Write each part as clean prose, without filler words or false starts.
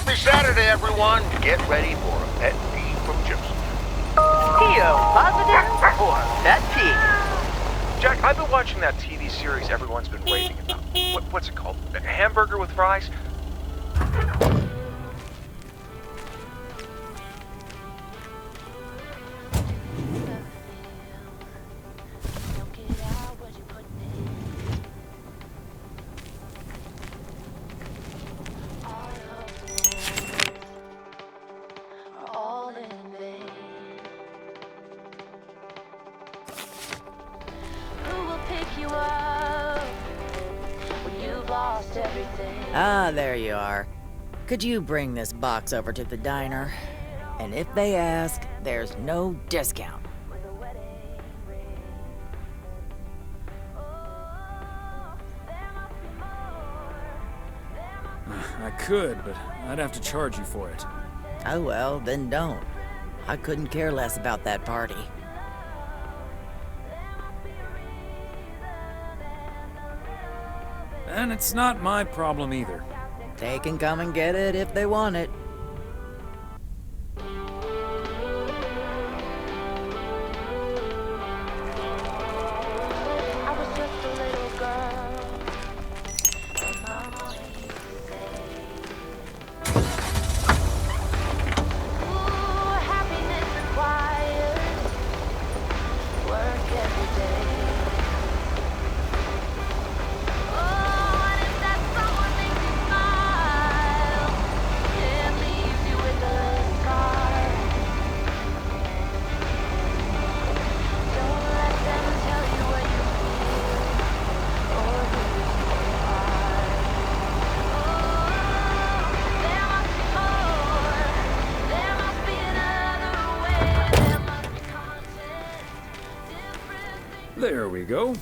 Happy Saturday, everyone. Get ready for a pet peeve from Joseph. Theo, positive or pet peeve? Jack, I've been watching that TV series everyone's been raving about. What's it called? A hamburger with fries? Ah, there you are. Could you bring this box over to the diner? And if they ask, there's no discount. I could, but I'd have to charge you for it. Oh well, then don't. I couldn't care less about that party. And it's not my problem either. They can come and get it if they want it. There we go.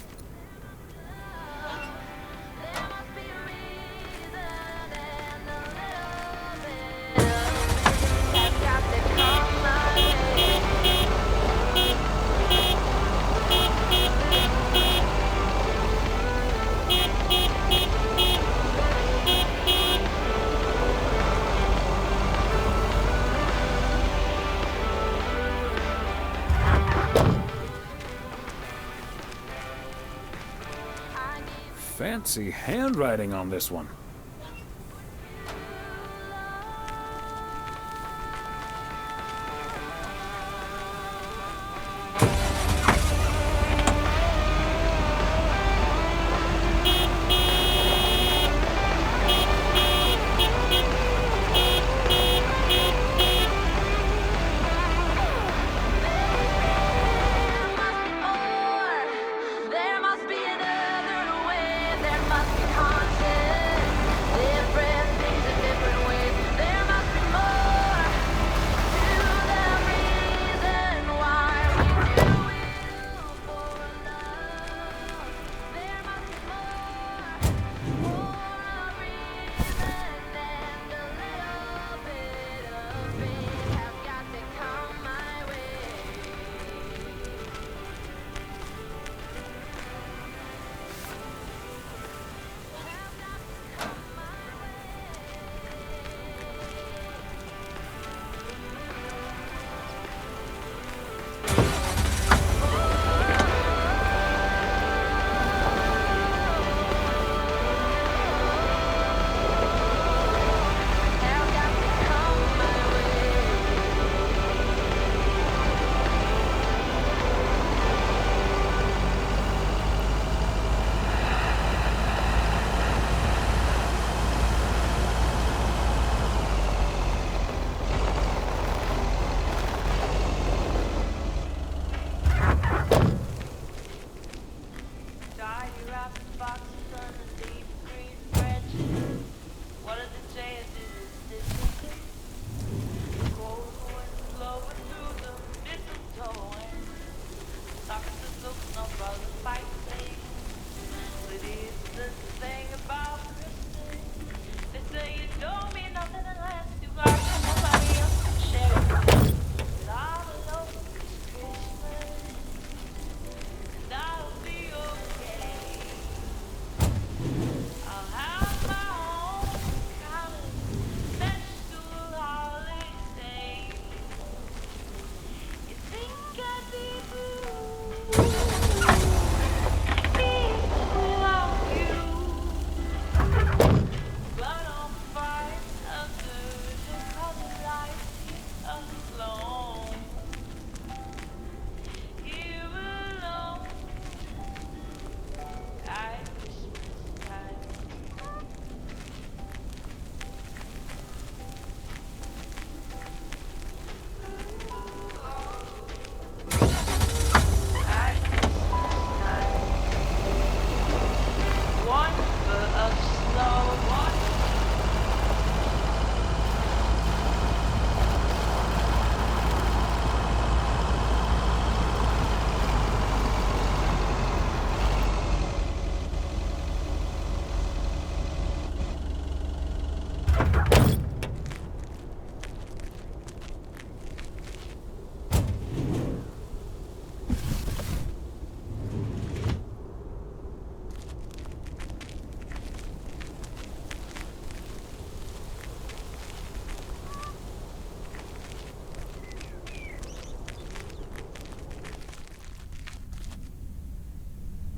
Fancy handwriting on this one.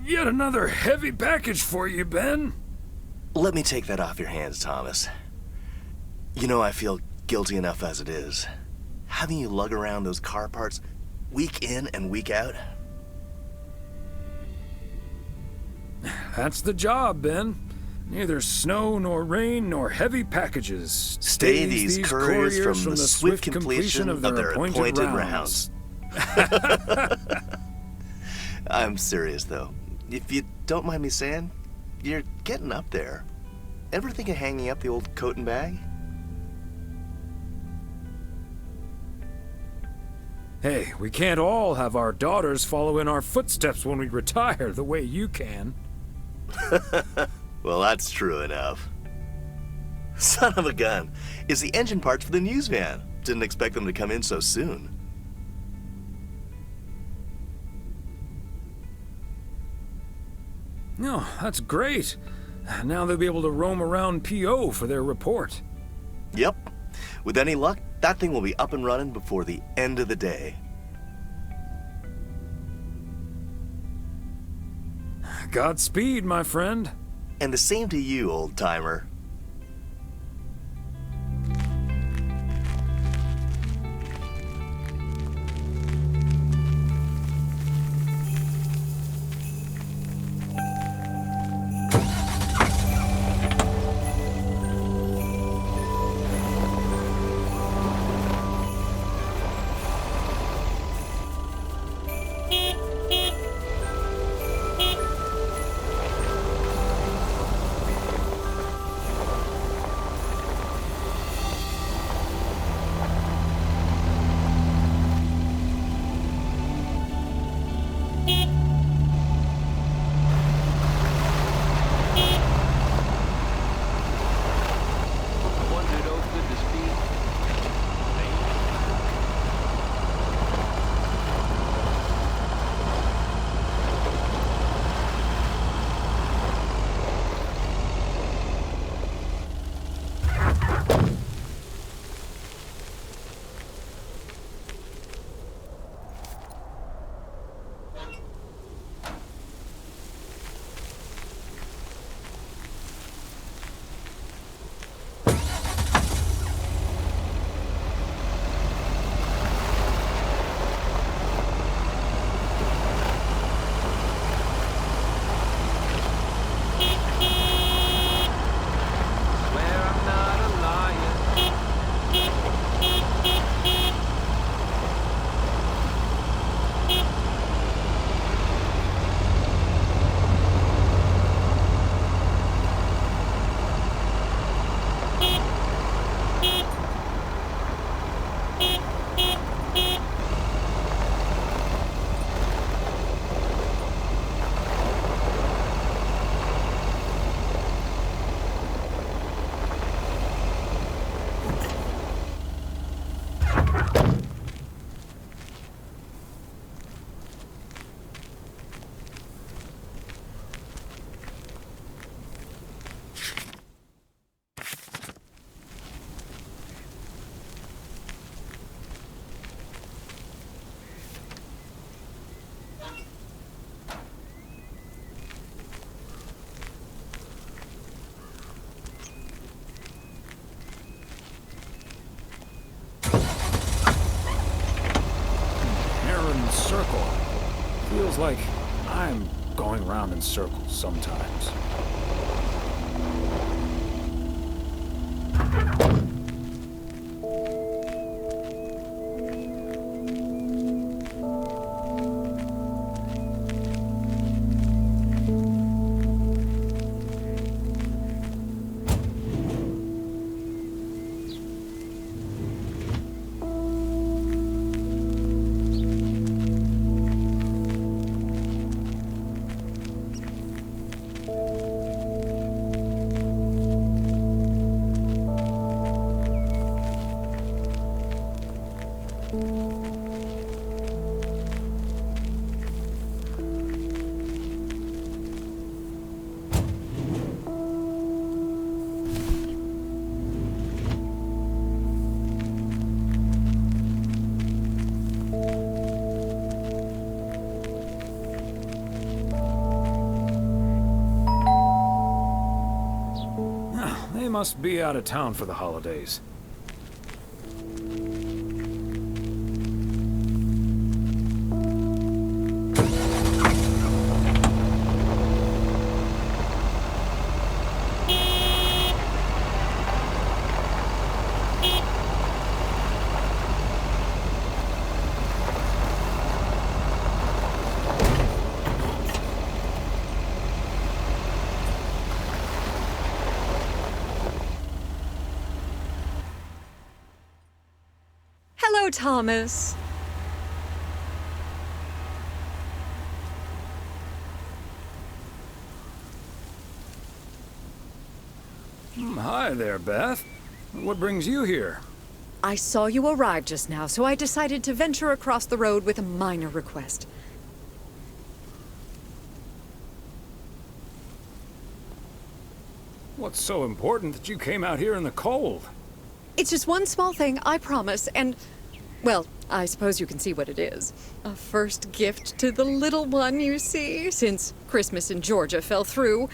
Yet another heavy package for you, Ben. Let me take that off your hands, Thomas. You know I feel guilty enough as it is. Having you lug around those car parts week in and week out. That's the job, Ben. Neither snow nor rain nor heavy packages Stay these couriers from the swift completion of their appointed rounds. I'm serious, though. If you don't mind me saying, you're getting up there. Ever think of hanging up the old coat and bag? Hey, we can't all have our daughters follow in our footsteps when we retire the way you can. Well, that's true enough. Son of a gun. It's the engine parts for the news van. Didn't expect them to come in so soon. No, that's great. Now they'll be able to roam around PO for their report. Yep. With any luck, that thing will be up and running before the end of the day. Godspeed, my friend. And the same to you, old-timer. Circle. Feels like I'm going round in circles sometimes. must be out of town for the holidays. Hello, Thomas. Hi there, Beth. What brings you here? I saw you arrive just now, so I decided to venture across the road with a minor request. What's so important that you came out here in the cold? It's just one small thing, I promise, and... well, I suppose you can see what it is. A first gift to the little one, you see, since Christmas in Georgia fell through.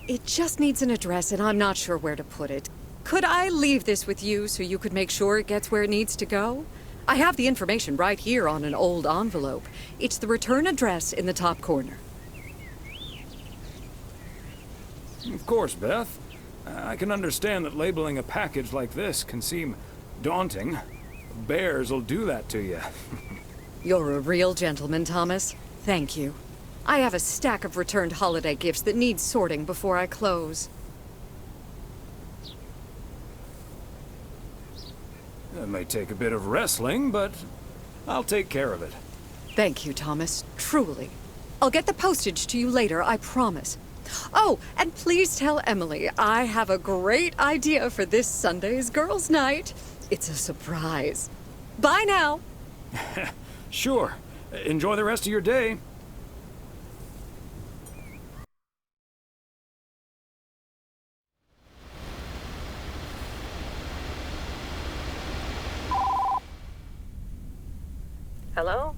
It just needs an address, and I'm not sure where to put it. Could I leave this with you so you could make sure it gets where it needs to go? I have the information right here on an old envelope. It's the return address in the top corner. Of course, Beth. I can understand that labeling a package like this can seem daunting. Bears will do that to you. You're a real gentleman, Thomas. Thank you. I have a stack of returned holiday gifts that need sorting before I close. It may take a bit of wrestling, but I'll take care of it. Thank you, Thomas. Truly. I'll get the postage to you later, I promise. Oh, and please tell Emily I have a great idea for this Sunday's girls' night. It's a surprise. Bye now. Sure. Enjoy the rest of your day. Hello?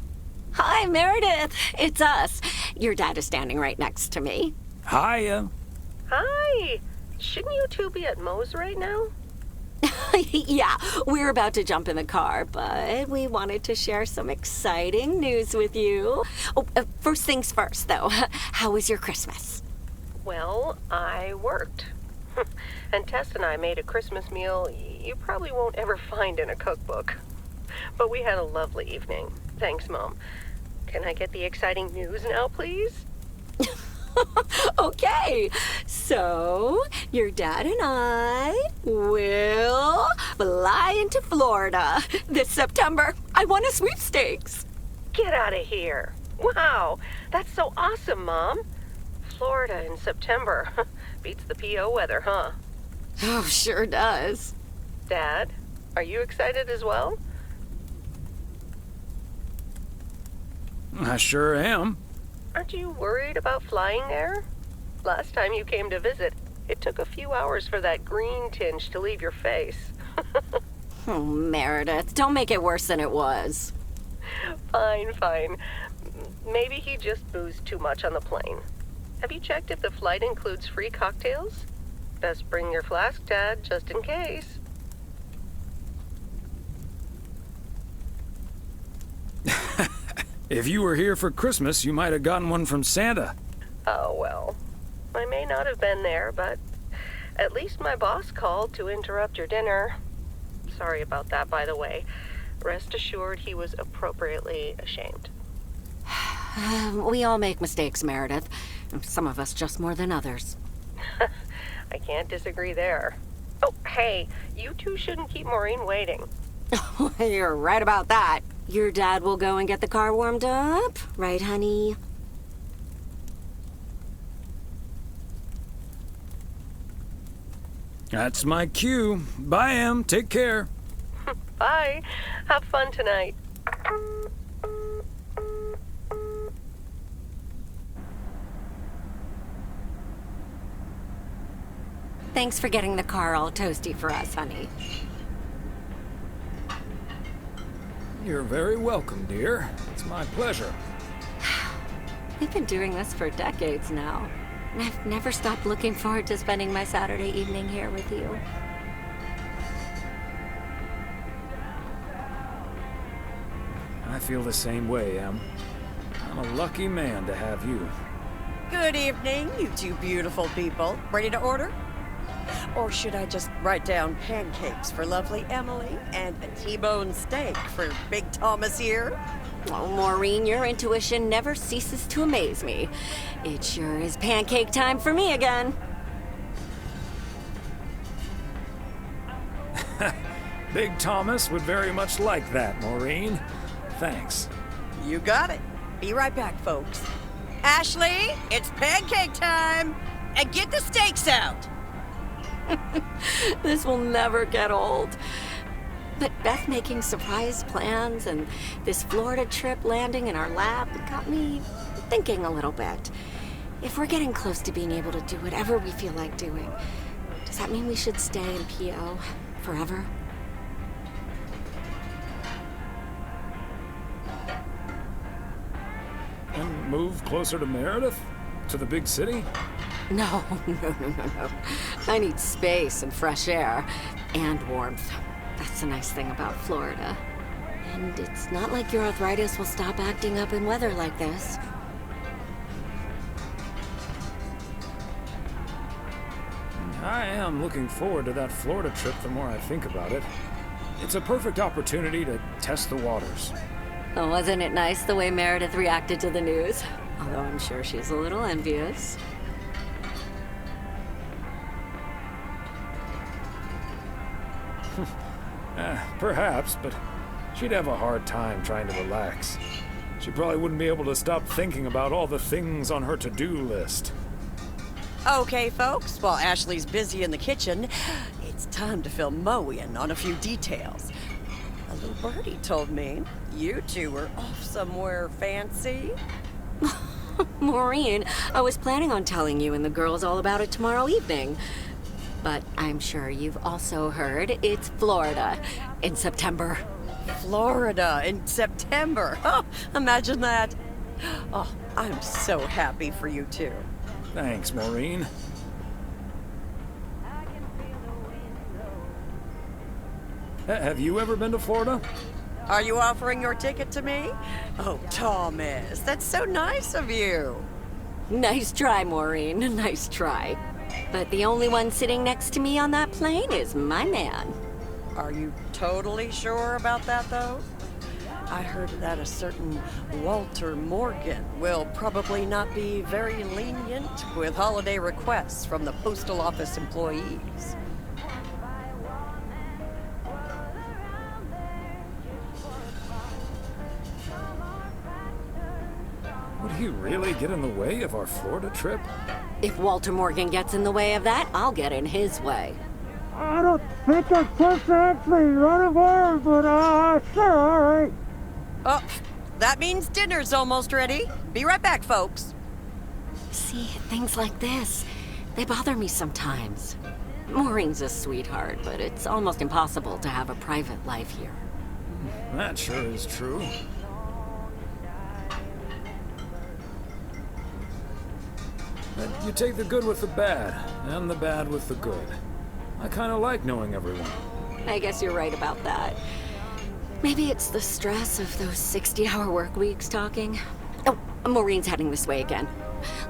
Hi, Meredith. It's us. Your dad is standing right next to me. Hiya. Hi. Shouldn't you two be at Moe's right now? Yeah, we're about to jump in the car, but we wanted to share some exciting news with you. Oh, first things first, though. How was your Christmas? Well, I worked. And Tess and I made a Christmas meal you probably won't ever find in a cookbook. But we had a lovely evening. Thanks, Mom. Can I get the exciting news now, please? Okay, so your dad and I will fly into Florida this September. I won a sweepstakes. Get out of here. Wow, that's so awesome, Mom. Florida in September. Beats the PO weather, huh? Oh, sure does. Dad, are you excited as well? I sure am. Aren't you worried about flying there? Last time you came to visit, it took a few hours for that green tinge to leave your face. Oh, Meredith, don't make it worse than it was. Fine. Maybe he just boozed too much on the plane. Have you checked if the flight includes free cocktails? Best bring your flask, Dad, just in case. If you were here for Christmas, you might have gotten one from Santa. Oh, well. I may not have been there, but at least my boss called to interrupt your dinner. Sorry about that, by the way. Rest assured he was appropriately ashamed. We all make mistakes, Meredith. Some of us just more than others. I can't disagree there. Oh, hey, you two shouldn't keep Maureen waiting. You're right about that. Your dad will go and get the car warmed up, right, honey? That's my cue. Bye, Em. Take care. Bye. Have fun tonight. Thanks for getting the car all toasty for us, honey. You're very welcome, dear. It's my pleasure. We've been doing this for decades now. I've never stopped looking forward to spending my Saturday evening here with you. I feel the same way, Em. I'm a lucky man to have you. Good evening, you two beautiful people. Ready to order? Or should I just write down pancakes for lovely Emily and a T-bone steak for Big Thomas here? Oh, Maureen, your intuition never ceases to amaze me. It sure is pancake time for me again. Big Thomas would very much like that, Maureen. Thanks. You got it. Be right back, folks. Ashley, it's pancake time! And get the steaks out! This will never get old. But Beth making surprise plans and this Florida trip landing in our lap got me thinking a little bit. If we're getting close to being able to do whatever we feel like doing, does that mean we should stay in PO forever? And move closer to Meredith? To the big city? No. I need space and fresh air and warmth. That's the nice thing about Florida. And it's not like your arthritis will stop acting up in weather like this. I am looking forward to that Florida trip the more I think about it. It's a perfect opportunity to test the waters. Oh, wasn't it nice the way Meredith reacted to the news? Although I'm sure she's a little envious. Perhaps, but she'd have a hard time trying to relax. She probably wouldn't be able to stop thinking about all the things on her to-do list. Okay, folks, while Ashley's busy in the kitchen, it's time to fill Mo in on a few details. A little birdie told me you two were off somewhere fancy. Maureen, I was planning on telling you and the girls all about it tomorrow evening. But I'm sure you've also heard it's Florida in September. Florida in September. Oh, imagine that. Oh, I'm so happy for you two. Thanks, Maureen. Have you ever been to Florida? Are you offering your ticket to me? Oh, Thomas, that's so nice of you. Nice try, Maureen. Nice try. But the only one sitting next to me on that plane is my man. Are you totally sure about that, though? I heard that a certain Walter Morgan will probably not be very lenient with holiday requests from the postal office employees. Would he really get in the way of our Florida trip? If Walter Morgan gets in the way of that, I'll get in his way. I don't think I can actually run away, but sure, all right. Oh, that means dinner's almost ready. Be right back, folks. See, things like this, they bother me sometimes. Maureen's a sweetheart, but it's almost impossible to have a private life here. That sure is true. But you take the good with the bad, and the bad with the good. I kind of like knowing everyone. I guess you're right about that. Maybe it's the stress of those 60-hour work weeks talking. Oh, Maureen's heading this way again.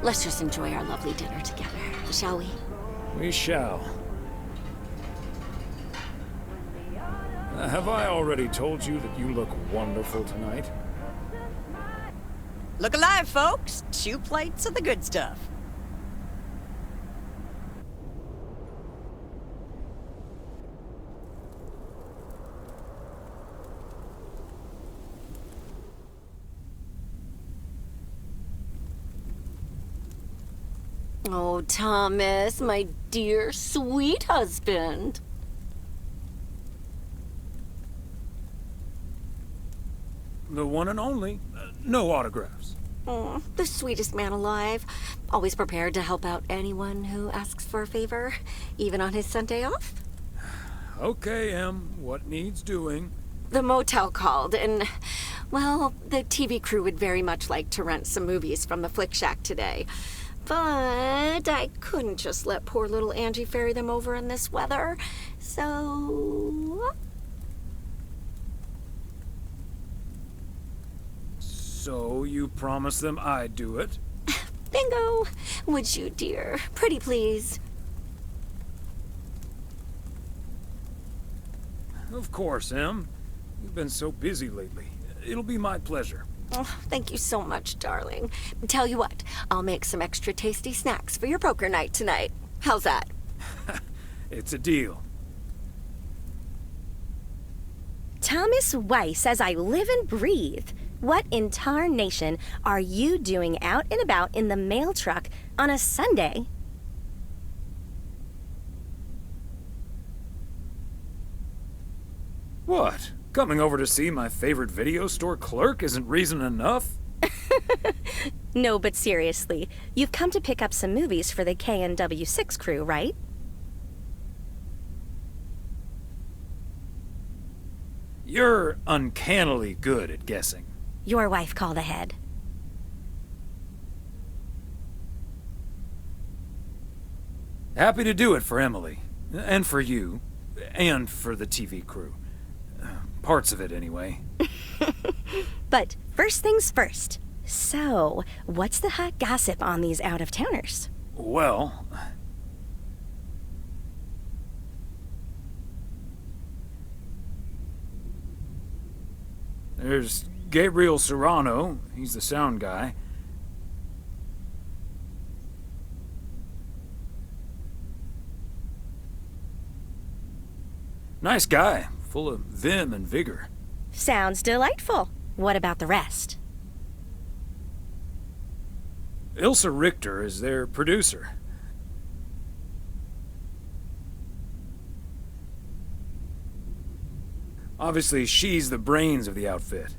Let's just enjoy our lovely dinner together, shall we? We shall. Have I already told you that you look wonderful tonight? Look alive, folks. 2 plates of the good stuff. Oh, Thomas, my dear, sweet husband. The one and only. No autographs. Oh, the sweetest man alive. Always prepared to help out anyone who asks for a favor, even on his Sunday off. Okay, Em. What needs doing? The motel called, and, well, the TV crew would very much like to rent some movies from the Flick Shack today. But I couldn't just let poor little Angie ferry them over in this weather. So... So you promised them I'd do it? Bingo! Would you, dear? Pretty please. Of course, Em. You've been so busy lately. It'll be my pleasure. Oh, thank you so much, darling. Tell you what, I'll make some extra tasty snacks for your poker night tonight. How's that? It's a deal. Thomas Weiss, as I live and breathe. What in tarnation are you doing out and about in the mail truck on a Sunday? What? Coming over to see my favorite video store clerk isn't reason enough? No, but seriously, you've come to pick up some movies for the KNW6 crew, right? You're uncannily good at guessing. Your wife called ahead. Happy to do it for Emily. And for you. And for the TV crew. Parts of it, anyway. But first things first. So, what's the hot gossip on these out-of-towners? Well... There's Gabriel Serrano. He's the sound guy. Nice guy. Full of vim and vigor. Sounds delightful. What about the rest? Ilsa Richter is their producer. Obviously, she's the brains of the outfit.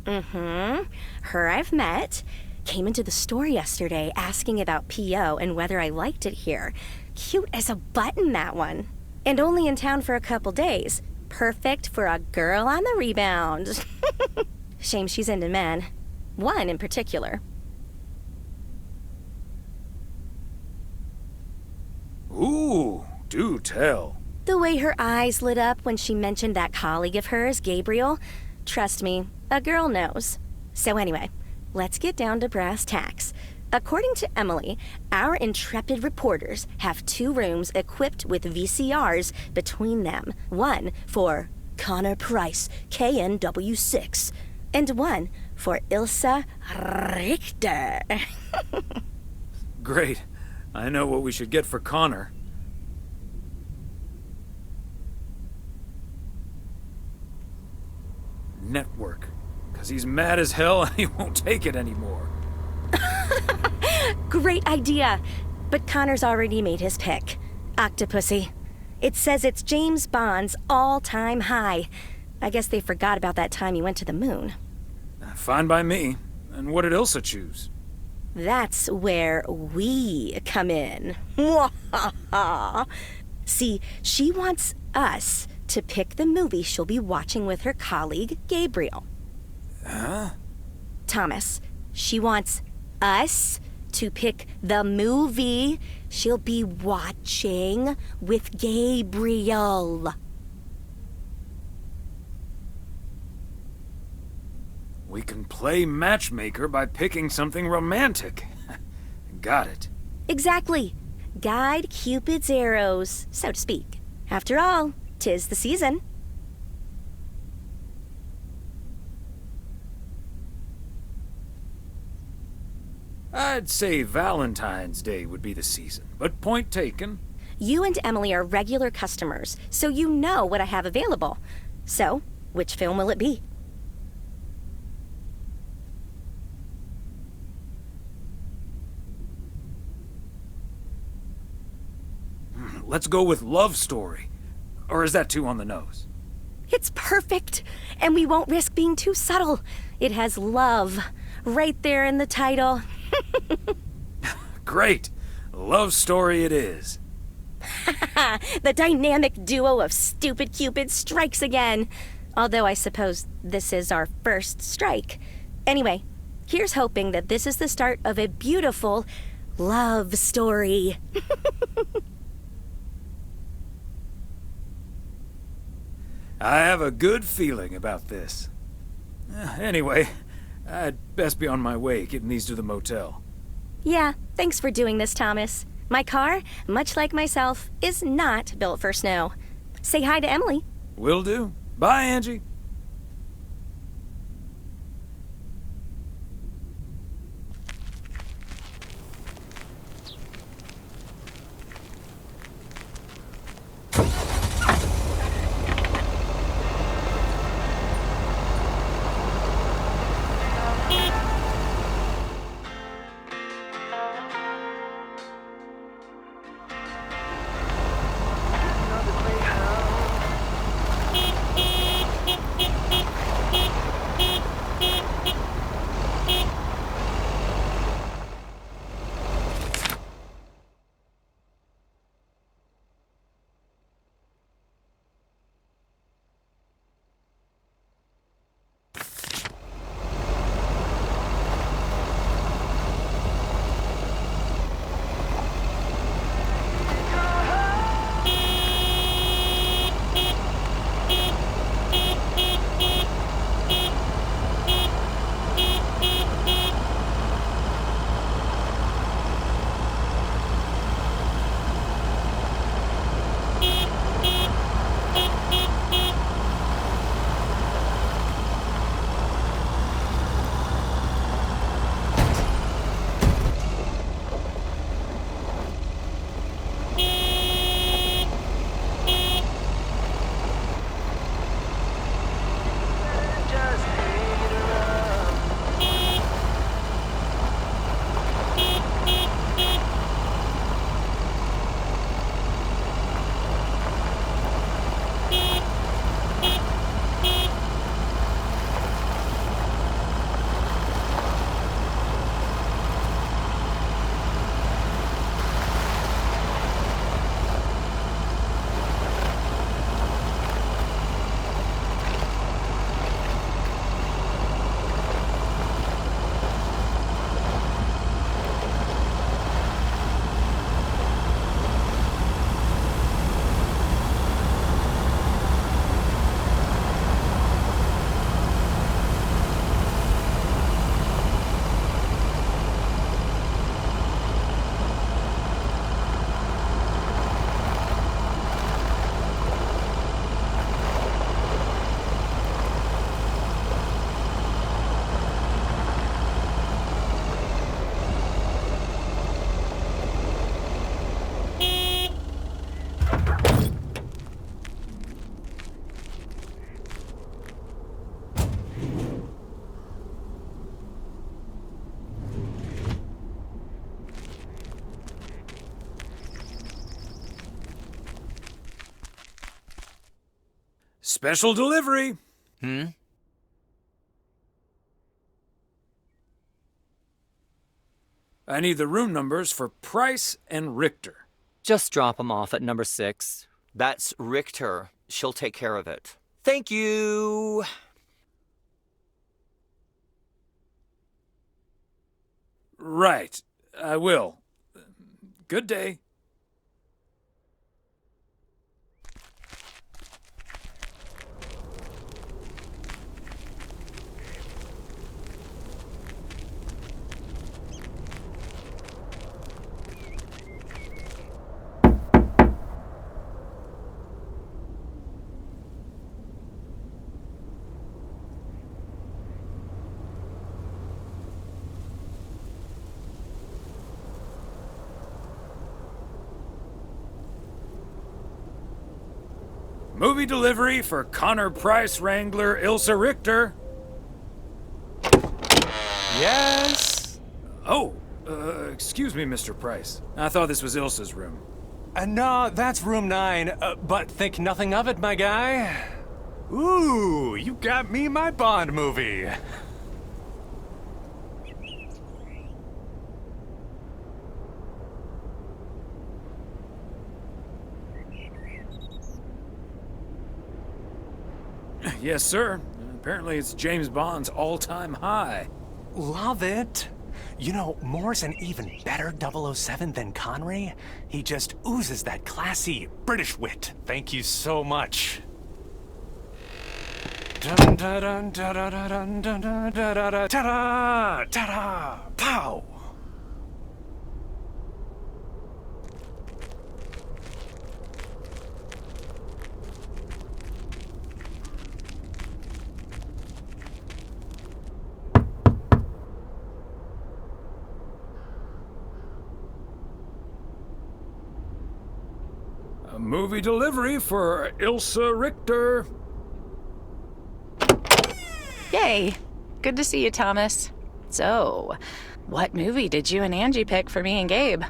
Mm-hmm. Her I've met. Came into the store yesterday asking about PO and whether I liked it here. Cute as a button, that one. And only in town for a couple days. Perfect for a girl on the rebound. Shame she's into men. One in particular. Ooh, do tell. The way her eyes lit up when she mentioned that colleague of hers, Gabriel. Trust me, a girl knows. So anyway, let's get down to brass tacks. According to Emily, our intrepid reporters have 2 rooms equipped with VCRs between them. One for Connor Price, KNW6, and one for Ilsa Richter. Great. I know what we should get for Connor. Network. 'Cause he's mad as hell and he won't take it anymore. Great idea. But Connor's already made his pick. Octopussy. It says it's James Bond's all-time high. I guess they forgot about that time he went to the moon. Fine by me. And what did Ilsa choose? That's where we come in. See, she wants us to pick the movie she'll be watching with her colleague, Gabriel. Huh? Thomas, she wants us to pick the movie she'll be watching with Gabriel. We can play matchmaker by picking something romantic. Got it. Exactly. Guide Cupid's arrows, so to speak. After all, 'tis the season. I'd say Valentine's Day would be the season, but point taken. You and Emily are regular customers, so you know what I have available. So, which film will it be? Let's go with Love Story. Or is that too on the nose? It's perfect, and we won't risk being too subtle. It has love right there in the title. Great. Love Story it is. The dynamic duo of stupid Cupid strikes again. Although I suppose this is our first strike. Anyway, here's hoping that this is the start of a beautiful love story. I have a good feeling about this. Anyway, I'd best be on my way, getting these to the motel. Yeah, thanks for doing this, Thomas. My car, much like myself, is not built for snow. Say hi to Emily. Will do. Bye, Angie. Special delivery. I need the room numbers for Price and Richter. Just drop them off at number 6. That's Richter. She'll take care of it. Thank you. Right. I will. Good day. Movie delivery for Connor Price Wrangler Ilsa Richter. Yes? Oh, excuse me, Mr. Price. I thought this was Ilsa's room. No, that's room 9, but think nothing of it, my guy. Ooh, you got me my Bond movie. Yes, sir. Apparently it's James Bond's all-time high. Love it. You know, Moore's an even better 007 than Connery. He just oozes that classy British wit. Thank you so much. Dun dun dun dun dun dun dun dun dun dun ta-da! Ta-da! Pow! A movie delivery for Ilsa Richter. Yay! Good to see you, Thomas. So, what movie did you and Angie pick for me and Gabe?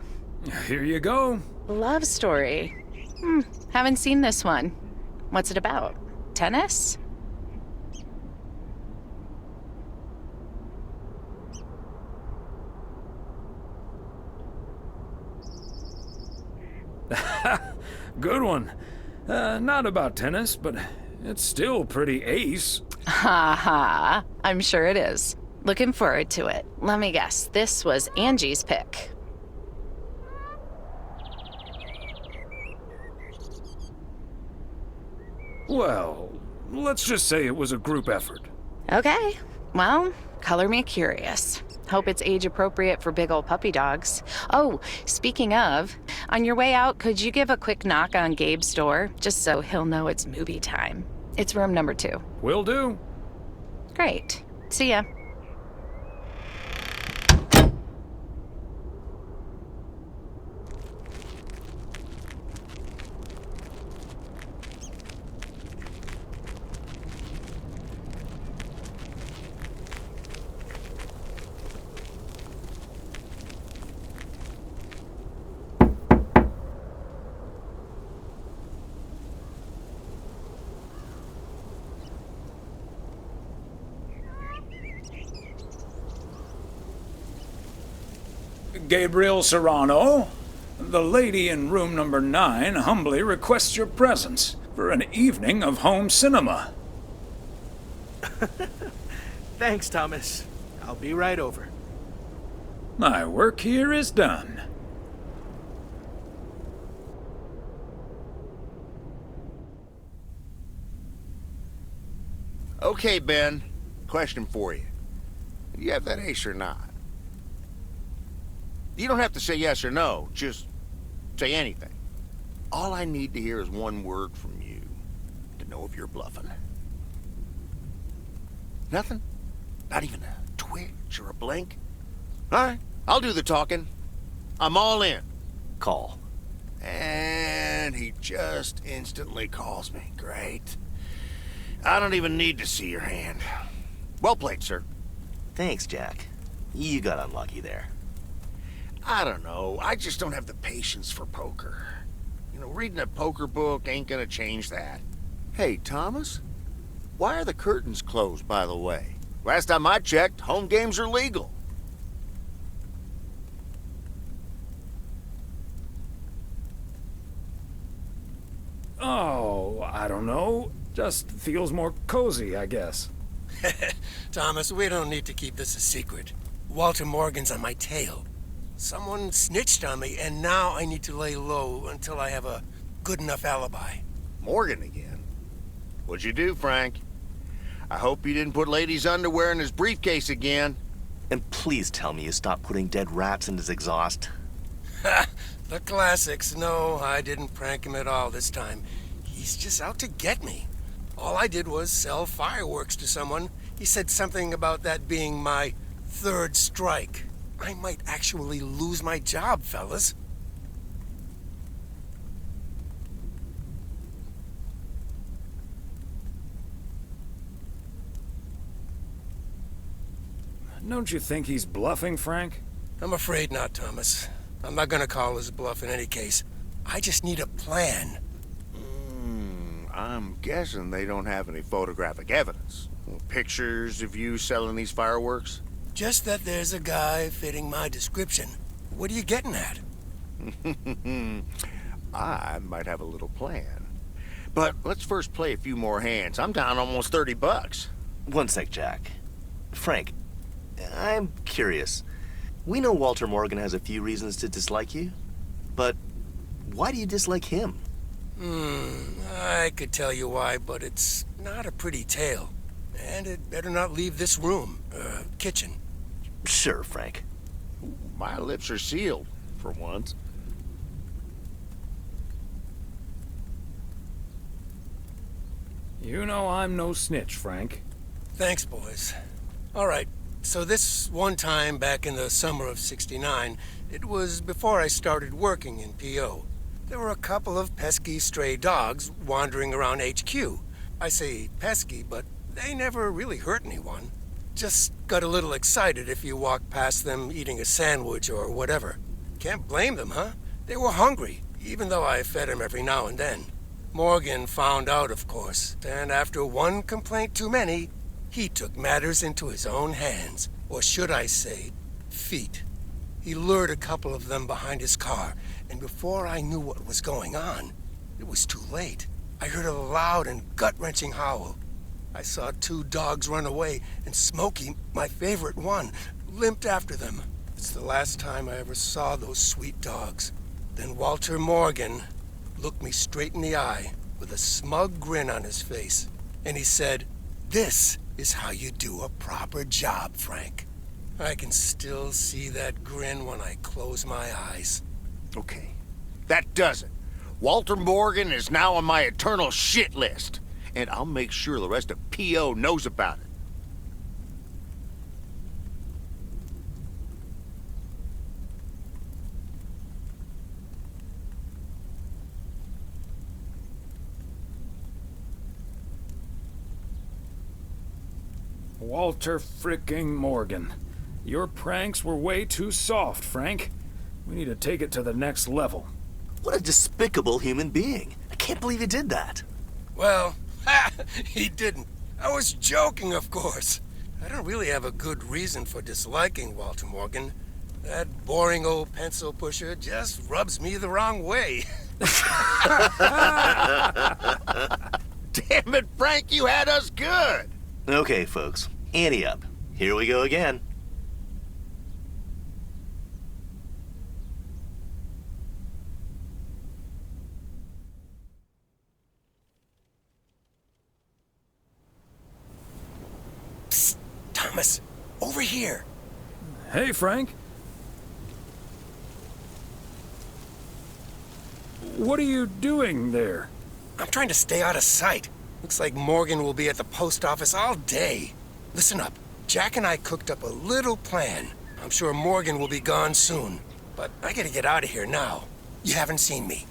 Here you go. Love story. Haven't seen this one. What's it about? Tennis? Good one. Not about tennis, but it's still pretty ace. Ha ha. I'm sure it is. Looking forward to it. Let me guess. This was Angie's pick. Well, let's just say it was a group effort. Okay. Well, color me curious. Hope it's age appropriate for big old puppy dogs. Oh, speaking of, on your way out, could you give a quick knock on Gabe's door, just so he'll know it's movie time? It's room number 2. Will do. Great. See ya. Gabriel Serrano, the lady in room number 9 humbly requests your presence for an evening of home cinema. Thanks, Thomas. I'll be right over. My work here is done. Okay, Ben. Question for you. Do you have that ace or not? You don't have to say yes or no. Just say anything. All I need to hear is one word from you to know if you're bluffing. Nothing? Not even a twitch or a blink? All right, I'll do the talking. I'm all in. Call. And he just instantly calls me. Great. I don't even need to see your hand. Well played, sir. Thanks, Jack. You got unlucky there. I don't know. I just don't have the patience for poker. You know, reading a poker book ain't gonna change that. Hey, Thomas? Why are the curtains closed, by the way? Last time I checked, home games are legal. Oh, I don't know. Just feels more cozy, I guess. Thomas, we don't need to keep this a secret. Walter Morgan's on my tail. Someone snitched on me, and now I need to lay low until I have a good enough alibi. Morgan again? What'd you do, Frank? I hope you didn't put ladies' underwear in his briefcase again. And please tell me you stopped putting dead rats in his exhaust. Ha! The classics. No, I didn't prank him at all this time. He's just out to get me. All I did was sell fireworks to someone. He said something about that being my third strike. I might actually lose my job, fellas. Don't you think he's bluffing, Frank? I'm afraid not, Thomas. I'm not gonna call his bluff in any case. I just need a plan. I'm guessing they don't have any photographic evidence. Pictures of you selling these fireworks? Just that there's a guy fitting my description. What are you getting at? I might have a little plan. But let's first play a few more hands. I'm down almost 30 bucks. One sec, Jack. Frank, I'm curious. We know Walter Morgan has a few reasons to dislike you, but why do you dislike him? I could tell you why, but it's not a pretty tale. And it better not leave this room, kitchen. Sure, Frank. My lips are sealed, for once. You know I'm no snitch, Frank. Thanks, boys. All right, so this one time back in the summer of '69, it was before I started working in PO. There were a couple of pesky stray dogs wandering around HQ. I say pesky, but they never really hurt anyone. Just got a little excited if you walked past them eating a sandwich or whatever. Can't blame them, huh? They were hungry, even though I fed them every now and then. Morgan found out, of course, and after one complaint too many, he took matters into his own hands, or should I say, feet. He lured a couple of them behind his car, and before I knew what was going on, it was too late. I heard a loud and gut-wrenching howl. I saw two dogs run away, and Smokey, my favorite one, limped after them. It's the last time I ever saw those sweet dogs. Then Walter Morgan looked me straight in the eye with a smug grin on his face, and he said, "This is how you do a proper job, Frank." I can still see that grin when I close my eyes. Okay, that does it. Walter Morgan is now on my eternal shit list, and I'll make sure the rest of PO knows about it. Walter fricking Morgan. Your pranks were way too soft, Frank. We need to take it to the next level. What a despicable human being. I can't believe he did that. Well, he didn't. I was joking, of course. I don't really have a good reason for disliking Walter Morgan. That boring old pencil pusher just rubs me the wrong way. Damn it, Frank, you had us good. Okay, folks, ante up. Here we go again. Psst, Thomas, over here. Hey, Frank. What are you doing there? I'm trying to stay out of sight. Looks like Morgan will be at the post office all day. Listen up. Jack and I cooked up a little plan. I'm sure Morgan will be gone soon. But I gotta get out of here now. You haven't seen me.